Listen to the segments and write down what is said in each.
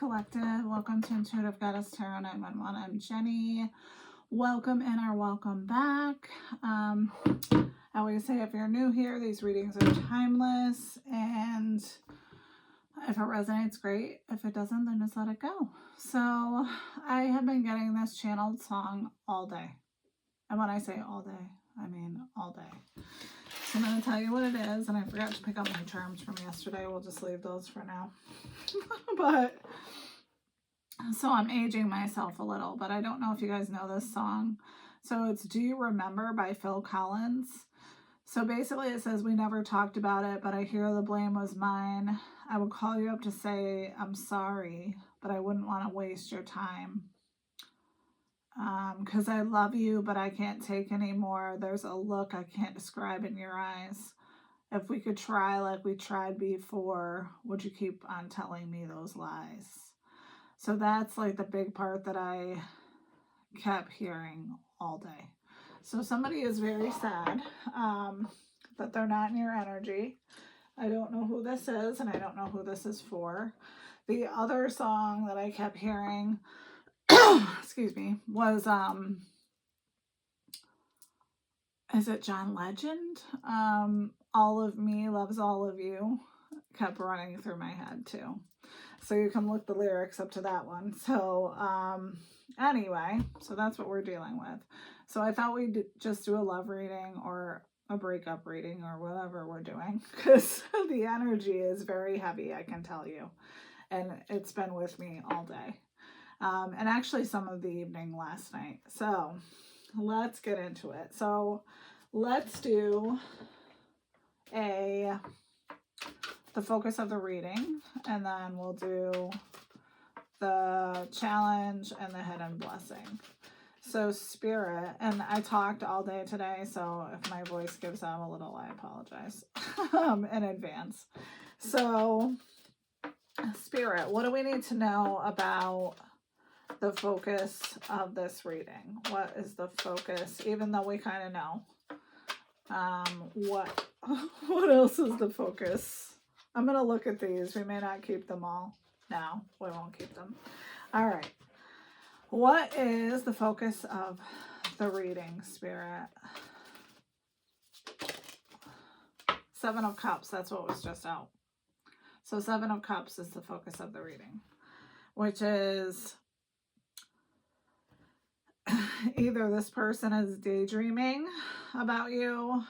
Collective. Welcome to Intuitive Goddess Tarot 911. I'm Jenny. Welcome in or welcome back. I always say if you're new here, these readings are timeless, and if it resonates, great. If it doesn't, then just let it go. So I have been getting this channeled song all day. And when I say all day, I mean all day. So I'm going to tell you what it is, and I forgot to pick up my charms from yesterday. We'll just leave those for now. But so I'm aging myself a little, but I don't know if you guys know this song. So it's Do You Remember by Phil Collins. So basically it says, we never talked about it, but I hear the blame was mine. I would call you up to say I'm sorry, but I wouldn't want to waste your time. Because I love you, but I can't take anymore. There's a look I can't describe in your eyes. If we could try like we tried before, would you keep on telling me those lies? So that's like the big part that I kept hearing all day. So somebody is very sad that they're not in your energy. I don't know who this is, and I don't know who this is for. The other song that I kept hearing, excuse me, was, is it John Legend? All of Me Loves All of You kept running through my head too. So you can look the lyrics up to that one. So anyway, so that's what we're dealing with. So I thought we'd just do a love reading or a breakup reading or whatever we're doing, because the energy is very heavy, I can tell you. And it's been with me all day. And actually some of the evening last night. So let's get into it. So let's do the focus of the reading, and then we'll do the challenge and the hidden blessing. So Spirit, and I talked all day today, so if my voice gives out a little, I apologize in advance. So Spirit, what do we need to know about the focus of this reading? What is the focus, even though we kind of know? What else is the focus? I'm going to look at these. We may not keep them all. No, we won't keep them. All right. What is the focus of the reading, Spirit? Seven of Cups. That's what was just out. So Seven of Cups is the focus of the reading, which is either this person is daydreaming about you,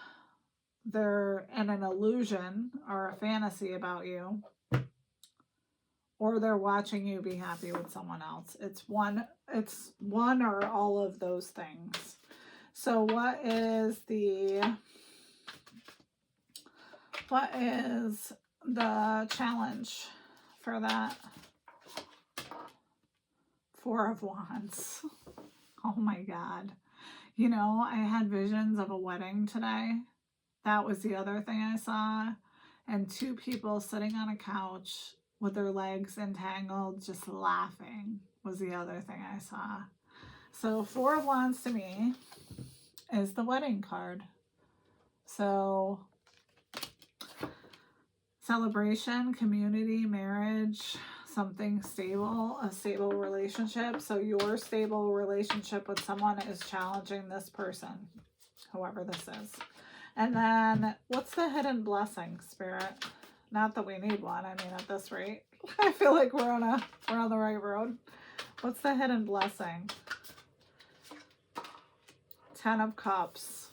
they're in an illusion or a fantasy about you, or they're watching you be happy with someone else. It's one or all of those things. So what is the challenge for that? Four of Wands. Oh my God. You know, I had visions of a wedding today. That was the other thing I saw. And two people sitting on a couch with their legs entangled, just laughing, was the other thing I saw. So Four of Wands to me is the wedding card. So celebration, community, marriage, something stable, a stable relationship. So your stable relationship with someone is challenging this person, whoever this is. And then what's the hidden blessing, Spirit? Not that we need one. I mean, at this rate, I feel like we're on the right road. What's the hidden blessing? Ten of Cups.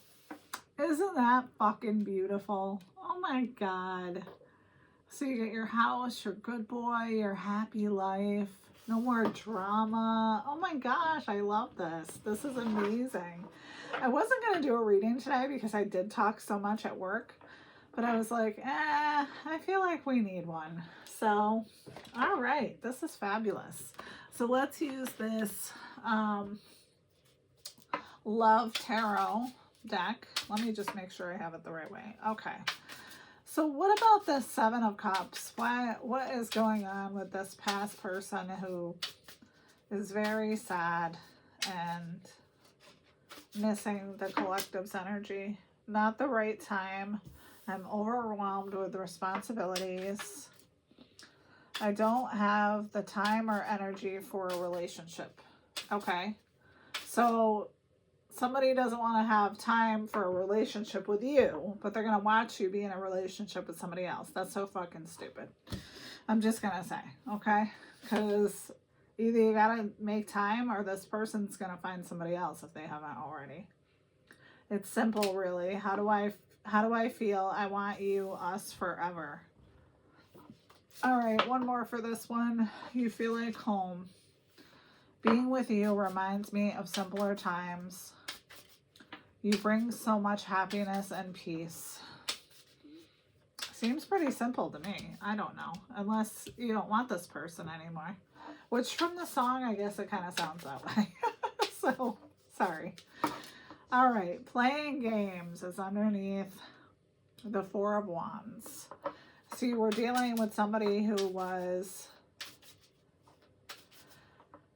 Isn't that fucking beautiful? Oh my God. So you get your house, your good boy, your happy life. No more drama. Oh my gosh, I love this. This is amazing. I wasn't going to do a reading today because I did talk so much at work. But I was like, I feel like we need one. So, all right, this is fabulous. So let's use this Love Tarot deck. Let me just make sure I have it the right way. Okay. So what about the Seven of Cups? What is going on with this past person who is very sad and missing the collective's energy? Not the right time. I'm overwhelmed with responsibilities. I don't have the time or energy for a relationship. Okay. So somebody doesn't want to have time for a relationship with you, but they're going to watch you be in a relationship with somebody else. That's so fucking stupid. I'm just going to say, okay? Because either you got to make time or this person's going to find somebody else if they haven't already. It's simple, really. How do I feel? I want you, us, forever. All right, one more for this one. You feel like home. Being with you reminds me of simpler times. You bring so much happiness and peace. Seems pretty simple to me. I don't know. Unless you don't want this person anymore. Which from the song, I guess it kind of sounds that way. So, sorry. All right. Playing games is underneath the Four of Wands. See, we're dealing with somebody who was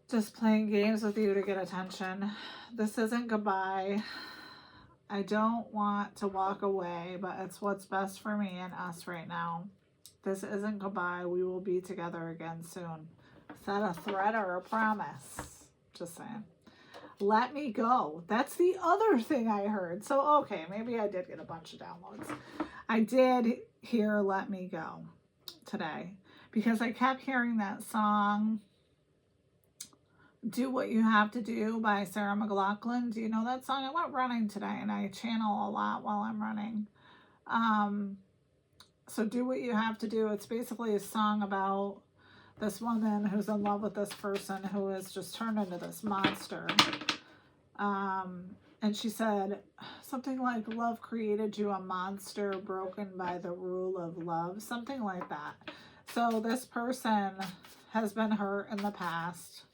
just playing games with you to get attention. This isn't goodbye. I don't want to walk away, but it's what's best for me and us right now. This isn't goodbye. We will be together again soon. Is that a threat or a promise? Just saying. Let me go. That's the other thing I heard. So, okay, maybe I did get a bunch of downloads. I did hear Let Me Go today because I kept hearing that song, Do What You Have to Do by Sarah McLachlan. Do you know that song? I went running today and I channel a lot while I'm running. So Do What You Have to Do. It's basically a song about this woman who's in love with this person who has just turned into this monster. And she said something like, love created you a monster broken by the rule of love. Something like that. So this person has been hurt in the past.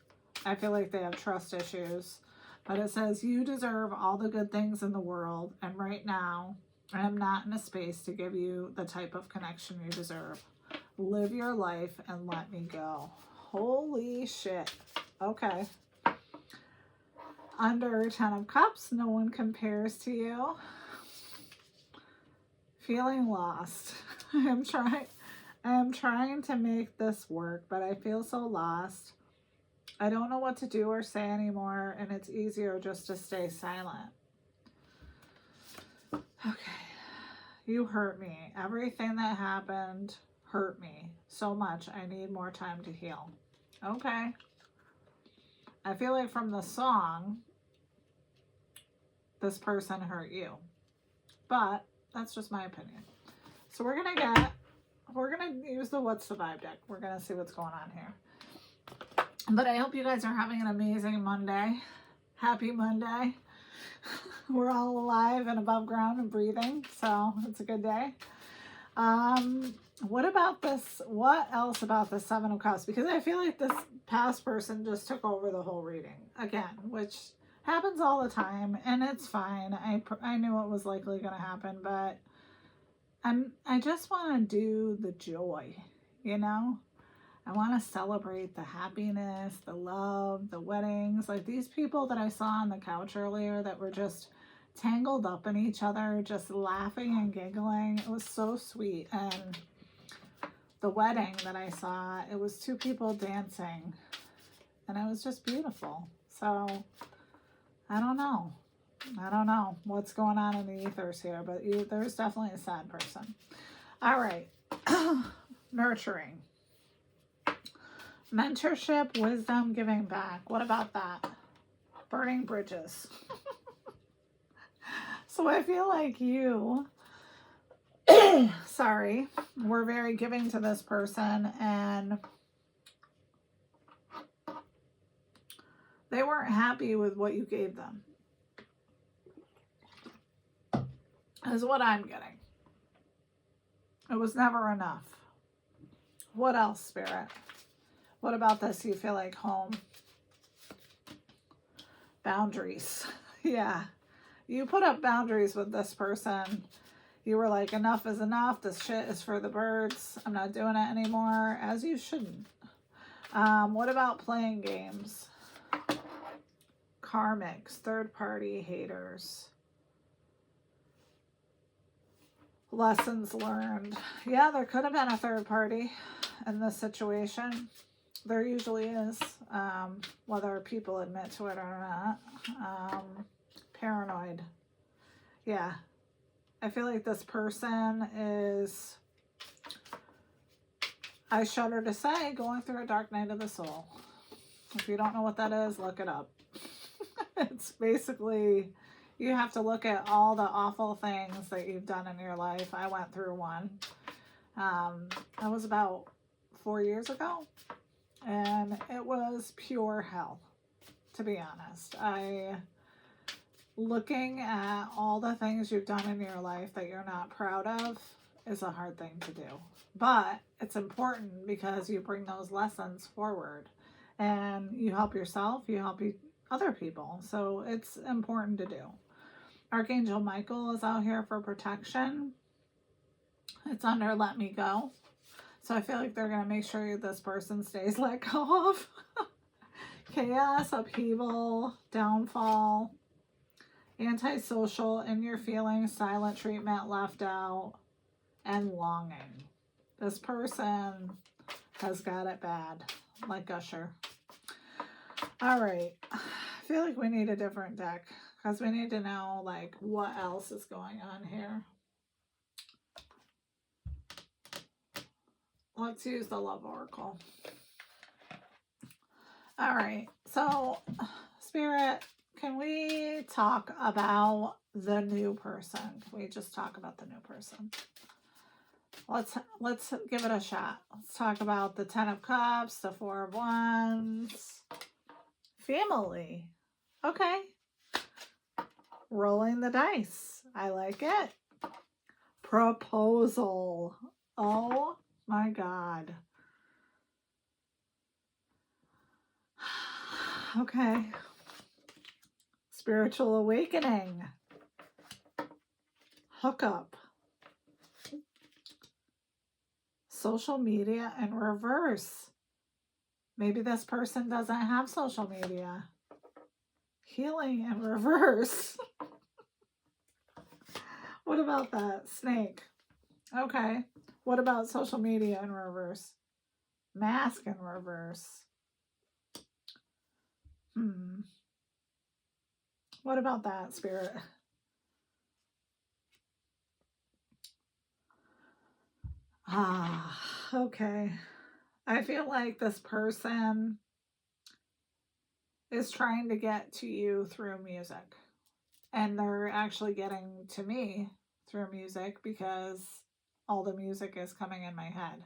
I feel like they have trust issues. But it says, you deserve all the good things in the world. And right now, I am not in a space to give you the type of connection you deserve. Live your life and let me go. Holy shit. Okay. Under 10 of Cups, no one compares to you. Feeling lost. I am trying to make this work, but I feel so lost. I don't know what to do or say anymore, and it's easier just to stay silent. Okay. You hurt me. Everything that happened hurt me so much. I need more time to heal. Okay. I feel like from the song, this person hurt you. But that's just my opinion. So we're going to use the What's the Vibe deck. We're going to see what's going on here. But I hope you guys are having an amazing Monday. Happy Monday. We're all alive and above ground and breathing. So it's a good day. What about this? What else about the Seven of Cups? Because I feel like this past person just took over the whole reading again, which happens all the time, and it's fine. I knew it was likely going to happen, but I just want to do the joy, you know? I want to celebrate the happiness, the love, the weddings. Like these people that I saw on the couch earlier that were just tangled up in each other, just laughing and giggling. It was so sweet. And the wedding that I saw, it was two people dancing, and it was just beautiful. So I don't know what's going on in the ethers here, but there's definitely a sad person. All right. Nurturing. Mentorship, wisdom, giving back. What about that? Burning bridges. So I feel like you, sorry, were very giving to this person, and they weren't happy with what you gave them. Is what I'm getting. It was never enough. What else, Spirit? What about this? You feel like home. Boundaries. Yeah. You put up boundaries with this person. You were like, enough is enough. This shit is for the birds. I'm not doing it anymore. As you shouldn't. What about playing games? Karmics. Third party haters. Lessons learned. Yeah, there could have been a third party in this situation. There usually is, whether people admit to it or not. Paranoid. Yeah. I feel like this person is, I shudder to say, going through a dark night of the soul. If you don't know what that is, look it up. It's basically, you have to look at all the awful things that you've done in your life. I went through one. That was about 4 years ago. And it was pure hell, to be honest. Looking at all the things you've done in your life that you're not proud of is a hard thing to do. But it's important because you bring those lessons forward and you help yourself, you help other people. So it's important to do. Archangel Michael is out here for protection. It's under Let Me Go. So I feel like they're going to make sure this person stays let go of. Chaos, upheaval, downfall, antisocial, in your feelings, silent treatment, left out, and longing. This person has got it bad, like Usher. All right. I feel like we need a different deck because we need to know, like, what else is going on here. Let's use the Love Oracle. All right. So, Spirit, can we talk about the new person? Can we just talk about the new person? Let's give it a shot. Let's talk about the 10 of Cups, the 4 of Wands. Family. Okay. Rolling the dice. I like it. Proposal. Oh my God. Okay. Spiritual awakening. Hookup. Social media in reverse. Maybe this person doesn't have social media. Healing in reverse. What about that? Snake. Okay. What about social media in reverse? Mask in reverse. What about that, Spirit? Okay. I feel like this person is trying to get to you through music. And they're actually getting to me through music because all the music is coming in my head.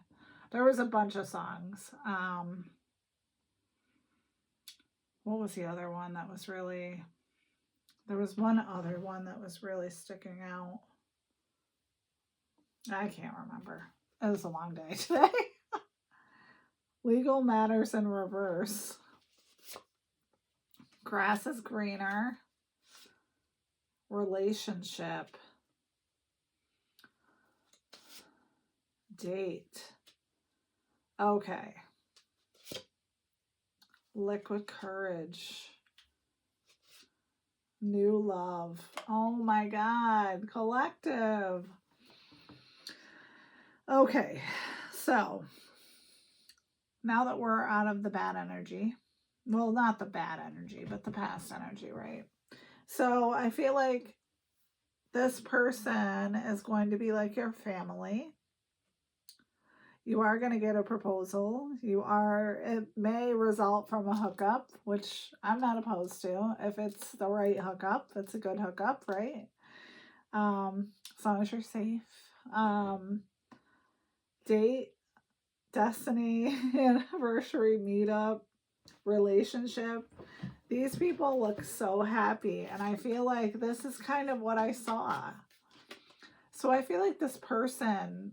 There was a bunch of songs. What was the other one that was really... There was one other one that was really sticking out. I can't remember. It was a long day today. Legal matters in reverse. Grass is greener. Relationship. Date. Okay. Liquid courage. New love. Oh my God. Collective. Okay. So now that we're out of the bad energy, well, not the bad energy, but the past energy, right? So I feel like this person is going to be like your family. You are going to get a proposal. It may result from a hookup, which I'm not opposed to. If it's the right hookup, it's a good hookup, right? As long as you're safe. Date, destiny, anniversary, meetup, relationship. These people look so happy, and I feel like this is kind of what I saw. So I feel like this person,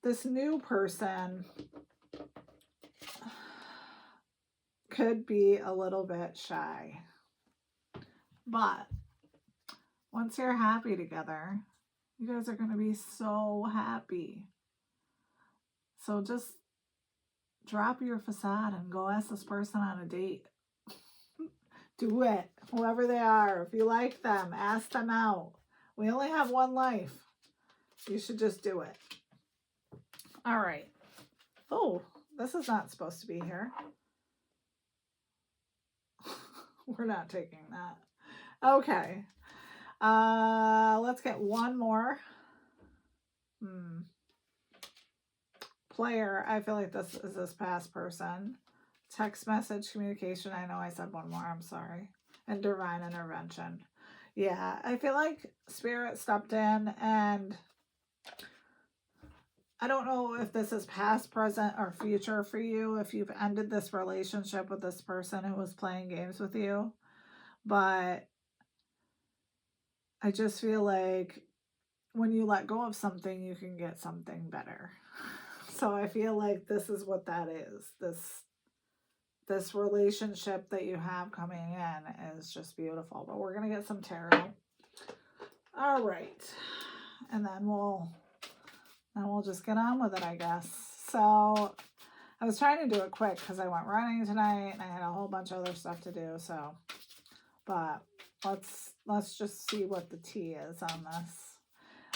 this new person, could be a little bit shy. But once you're happy together, you guys are going to be so happy. So just drop your facade and go ask this person on a date. Do it. Whoever they are. If you like them, ask them out. We only have one life. You should just do it. All right. Oh, this is not supposed to be here. We're not taking that. Okay. Let's get one more. Player. I feel like this is this past person. Text message communication. I know I said one more. I'm sorry. And divine intervention. Yeah, I feel like Spirit stepped in, and I don't know if this is past, present, or future for you, if you've ended this relationship with this person who was playing games with you, but I just feel like when you let go of something, you can get something better. So I feel like this is what that is. This relationship that you have coming in is just beautiful. But we're going to get some tarot. All right. And then we'll just get on with it, I guess. So I was trying to do it quick because I went running tonight and I had a whole bunch of other stuff to do. So, but let's just see what the tea is on this.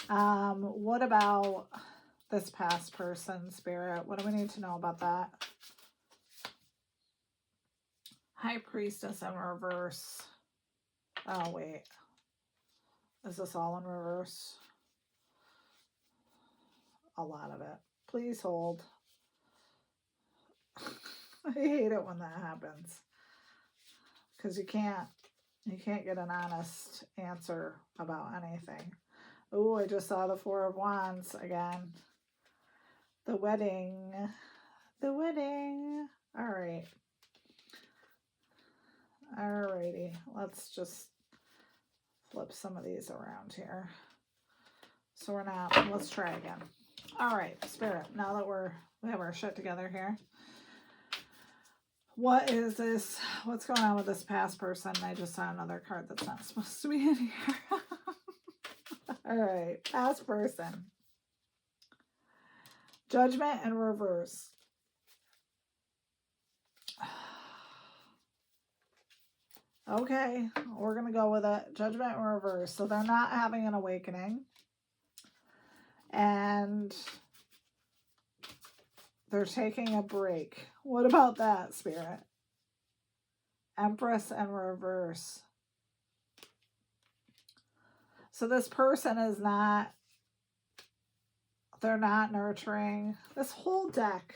What about this past person, Spirit? What do we need to know about that? High Priestess in reverse. Oh, wait. Is this all in reverse? A lot of it. Please hold. I hate it when that happens. Because you can't get an honest answer about anything. Oh, I just saw the Four of Wands again. The wedding. The wedding. All right. Alrighty. Let's just flip some of these around here. So we're not, let's try again. All right, Spirit, now that we have our shit together here. What is this? What's going on with this past person? I just saw another card that's not supposed to be in here. All right, past person. Judgment in reverse. Okay, we're going to go with it. Judgment in reverse. So they're not having an awakening. And they're taking a break. What about that, Spirit? Empress in reverse. So this person is not, they're not nurturing. This whole deck.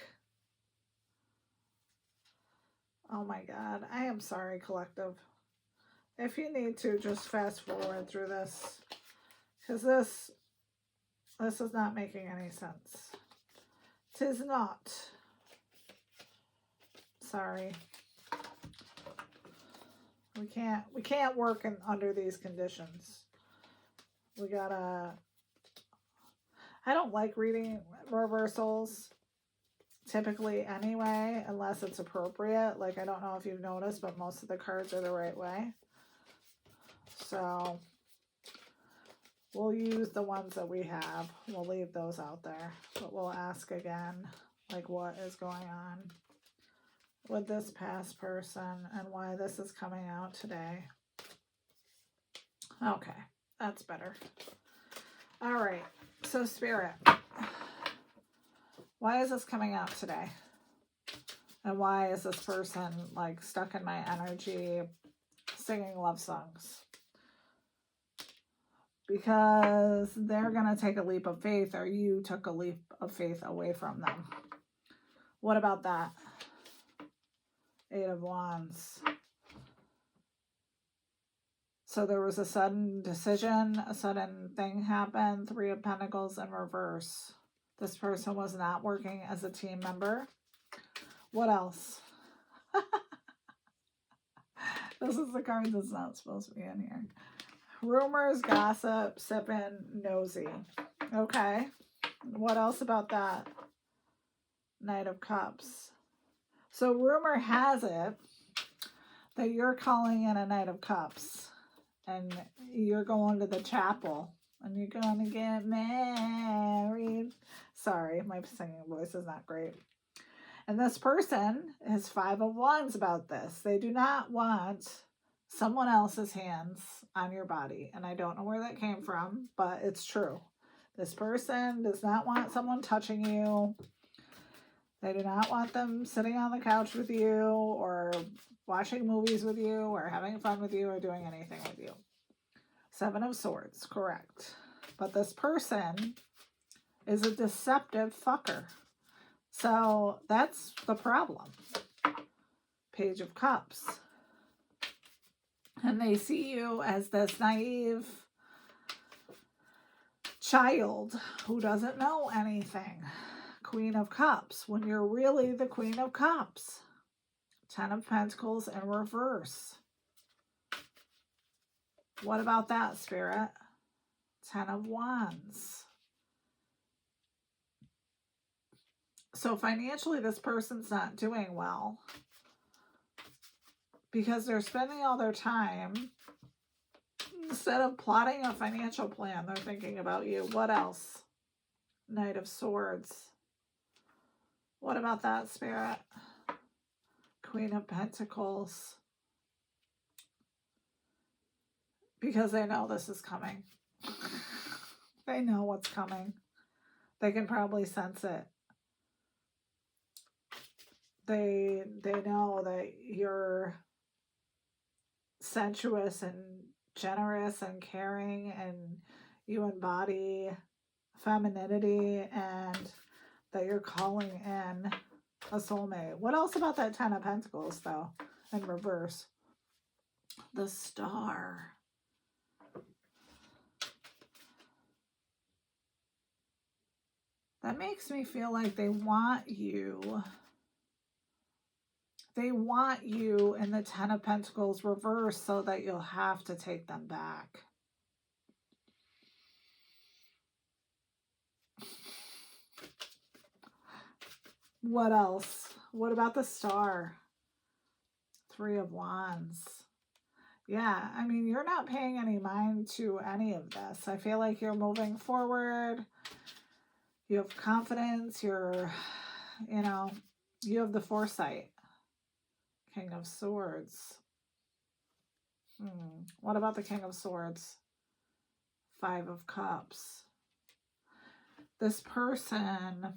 Oh my God. I am sorry, collective. If you need to, just fast forward through this. Because this is not making any sense. 'Tis not. Sorry. We can't work under these conditions. We gotta, I don't like reading reversals typically anyway, unless it's appropriate. Like, I don't know if you've noticed, but most of the cards are the right way. So we'll use the ones that we have. We'll leave those out there, but we'll ask again, like, what is going on with this past person and why this is coming out today. Okay, that's better. All right, so Spirit, why is this coming out today? And why is this person like stuck in my energy singing love songs? Because they're going to take a leap of faith, or you took a leap of faith away from them. What about that? Eight of Wands. So there was a sudden decision, a sudden thing happened. Three of Pentacles in reverse. This person was not working as a team member. What else? This is the card that's not supposed to be in here. Rumors, gossip, sipping, nosy. Okay. What else about that? Knight of Cups. So rumor has it that you're calling in a Knight of Cups. And you're going to the chapel. And you're going to get married. Sorry, my singing voice is not great. And this person has Five of Wands about this. They do not want someone else's hands on your body. And I don't know where that came from, but it's true. This person does not want someone touching you. They do not want them sitting on the couch with you or watching movies with you or having fun with you or doing anything with you. 7 of Swords, correct. But this person is a deceptive fucker. So that's the problem. Page of Cups. And they see you as this naive child who doesn't know anything. Queen of Cups, when you're really the Queen of Cups. 10 of Pentacles in reverse. What about that, Spirit? 10 of Wands. So financially, this person's not doing well because they're spending all their time, instead of plotting a financial plan, they're thinking about you. What else? Knight of Swords. What about that, Spirit? Queen of Pentacles. Because they know this is coming. They know what's coming. They can probably sense it. They know that you're sensuous and generous and caring, and you embody femininity, and that you're calling in a soulmate. What else about that 10 of Pentacles, though, in reverse? The Star. That makes me feel like they want you. They want you in the 10 of Pentacles reverse so that you'll have to take them back. What else? What about the Star? 3 of Wands. Yeah, I mean, you're not paying any mind to any of this. I feel like you're moving forward. You have confidence. You're, you have the foresight. King of Swords. What about the King of Swords? 5 of Cups. This person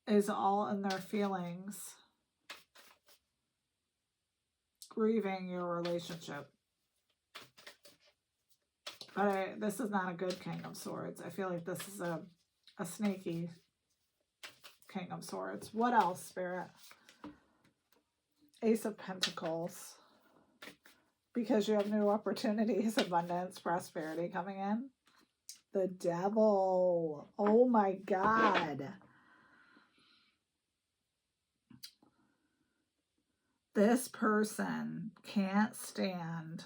is all in their feelings, grieving your relationship. But this is not a good King of Swords. I feel like this is a snaky King of Swords. What else, Spirit? Ace of Pentacles. Because you have new opportunities, abundance, prosperity coming in. The Devil. Oh my God. This person can't stand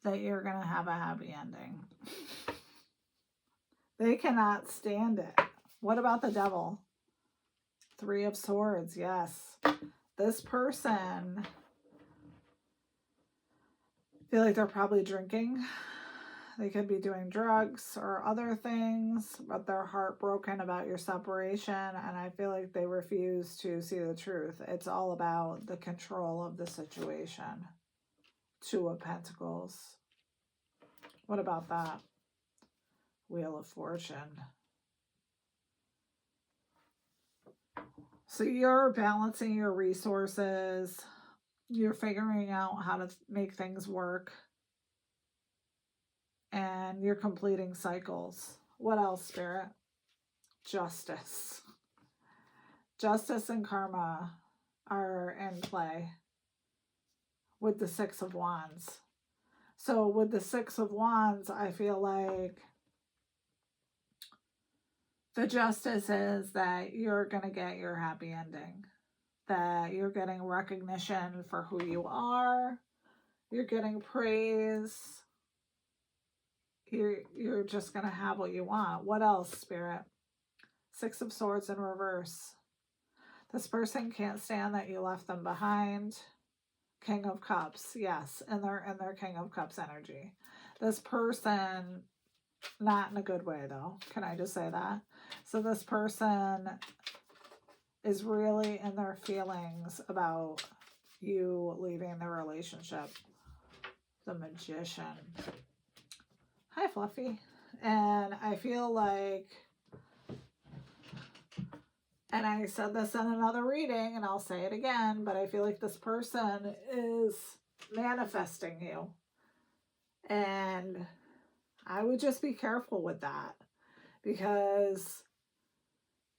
that you're going to have a happy ending. They cannot stand it. What about the Devil? 3 of Swords, yes. This person, I feel like they're probably drinking. They could be doing drugs or other things, but they're heartbroken about your separation, and I feel like they refuse to see the truth. It's all about the control of the situation. 2 of Pentacles. What about that? Wheel of Fortune. So you're balancing your resources. You're figuring out how to make things work. And you're completing cycles. What else, Spirit? Justice. Justice and karma are in play with the 6 of Wands. So with the 6 of Wands, I feel like the justice is that you're going to get your happy ending. That you're getting recognition for who you are. You're getting praise. You're just going to have what you want. What else, Spirit? 6 of Swords in reverse. This person can't stand that you left them behind. King of Cups, yes, and they're in their King of Cups energy. This person, not in a good way though, can I just say that? So this person is really in their feelings about you leaving the relationship. The Magician. Hi, Fluffy. And I feel like, and I said this in another reading, and I'll say it again, but I feel like this person is manifesting you. And I would just be careful with that, because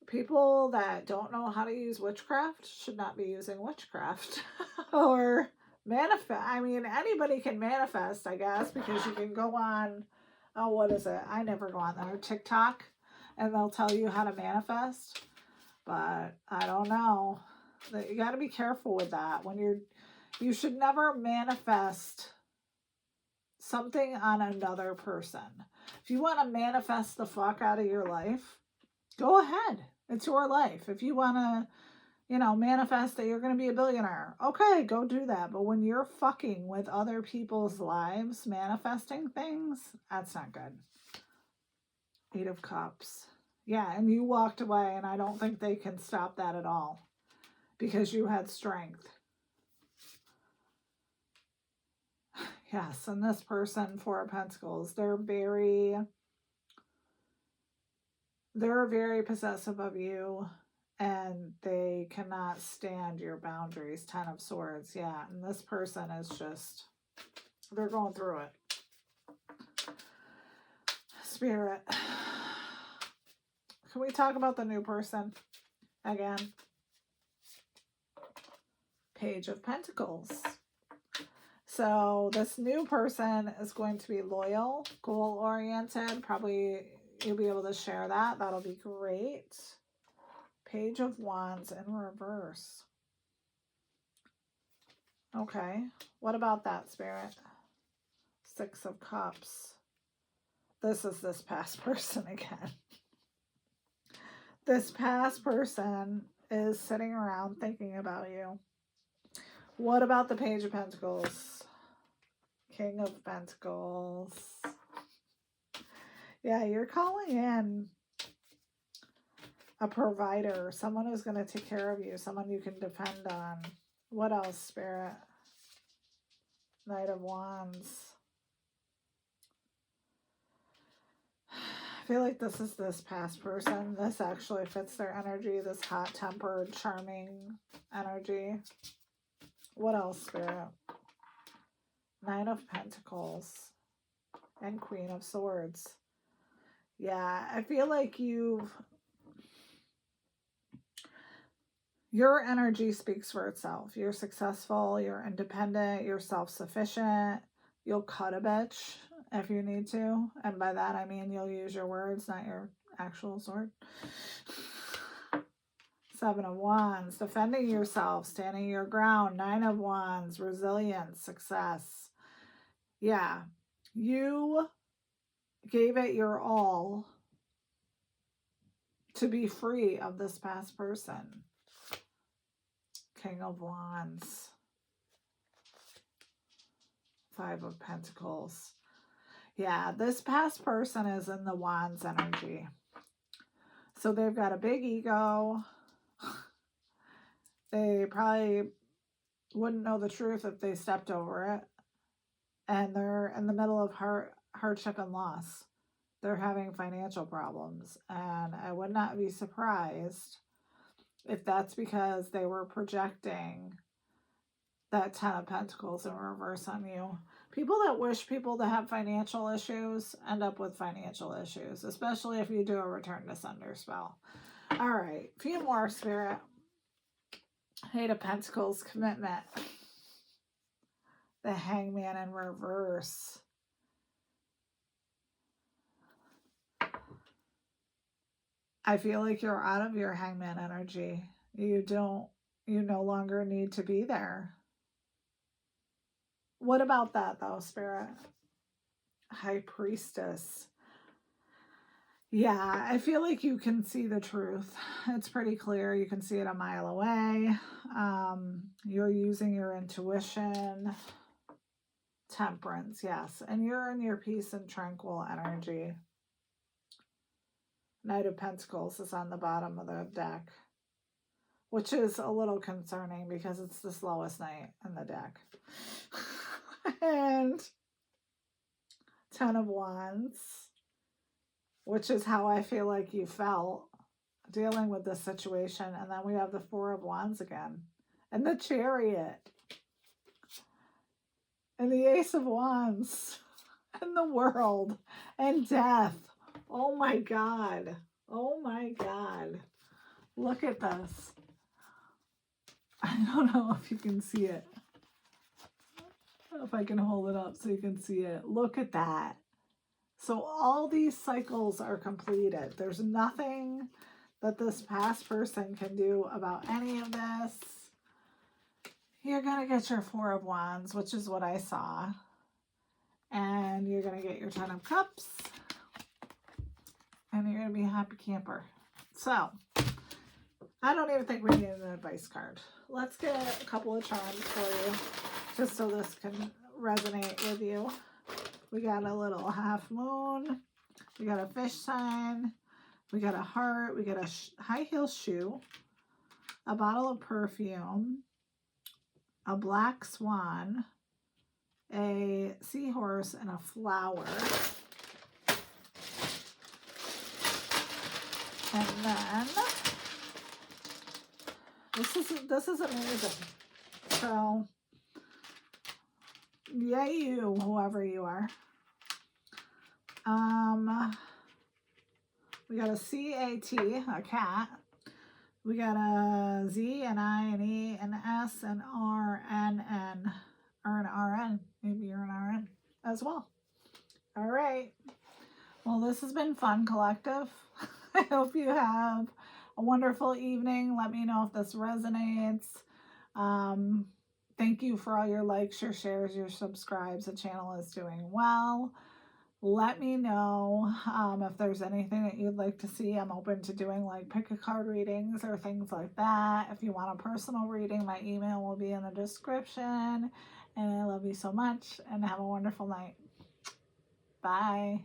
people that don't know how to use witchcraft should not be using witchcraft or manifest. I mean, anybody can manifest, I guess, because you can go on, oh, what is it? I never go on there, TikTok, and they'll tell you how to manifest. But I don't know. You got to be careful with that. You should never manifest something on another person. If you want to manifest the fuck out of your life, go ahead. It's your life. If you want to, manifest that you're going to be a billionaire, okay, go do that. But when you're fucking with other people's lives, manifesting things, that's not good. 8 of Cups. Yeah, and you walked away, and I don't think they can stop that at all, because you had strength. Yes, and this person, 4 of Pentacles, they're very possessive of you, and they cannot stand your boundaries. 10 of Swords, yeah, and this person is just, they're going through it. Spirit. Can we talk about the new person again? Page of Pentacles. So this new person is going to be loyal, goal-oriented. Probably you'll be able to share that. That'll be great. Page of Wands in reverse. Okay. What about that, Spirit? 6 of Cups. This is this past person again. This past person is sitting around thinking about you. What about the Page of Pentacles? King of Pentacles. Yeah, you're calling in a provider, someone who's going to take care of you, someone you can depend on. What else, Spirit? Knight of Wands. I feel like this is this past person. This actually fits their energy, this hot-tempered, charming energy. What else, Spirit? 9 of Pentacles and Queen of Swords. Yeah, I feel like your energy speaks for itself. You're successful, you're independent, you're self-sufficient. You'll cut a bitch if you need to. And by that, I mean you'll use your words, not your actual sword. 7 of Wands, defending yourself, standing your ground. 9 of Wands, resilience, success. Yeah, you gave it your all to be free of this past person. King of Wands. 5 of Pentacles. Yeah, this past person is in the Wands energy. So they've got a big ego. They probably wouldn't know the truth if they stepped over it. And they're in the middle of hardship and loss. They're having financial problems. And I would not be surprised if that's because they were projecting that 10 of Pentacles in reverse on you. People that wish people to have financial issues end up with financial issues, especially if you do a return to sender spell. All right, a few more, Spirit. 8 of Pentacles, commitment. The Hangman in reverse. I feel like you're out of your Hangman energy. You no longer need to be there. What about that, though, Spirit? High Priestess. Yeah, I feel like you can see the truth. It's pretty clear. You can see it a mile away. You're using your intuition. Temperance, yes. And you're in your peace and tranquil energy. Knight of Pentacles is on the bottom of the deck. which is a little concerning because it's the slowest knight in the deck. And 10 of Wands, which is how I feel like you felt dealing with this situation. And then we have the 4 of Wands again, and the Chariot, and the Ace of Wands, and the World, and Death. Oh my God. Oh my God. Look at this. I don't know if you can see it. If I can hold it up so you can see it. Look at that. So all these cycles are completed. There's nothing that this past person can do about any of this. You're going to get your 4 of Wands, which is what I saw. And you're going to get your 10 of Cups. And you're going to be a happy camper. So, I don't even think we need an advice card. Let's get a couple of charms for you, just so this can resonate with you. We got a little half moon. We got a fish sign. We got a heart. We got a high heel shoe. A bottle of perfume. A black swan. A seahorse and a flower. And then this is amazing. So yeah, you, whoever you are. We got a C-A-T, a cat. We got a Z, an I, an E, an S, an R, N, N, or an RN. Maybe you're an RN as well. All right. Well, this has been fun, collective. I hope you have a wonderful evening. Let me know if this resonates. Thank you for all your likes, your shares, your subscribes. The channel is doing well. Let me know if there's anything that you'd like to see. I'm open to doing like pick a card readings or things like that. If you want a personal reading, my email will be in the description. And I love you so much, and have a wonderful night. Bye.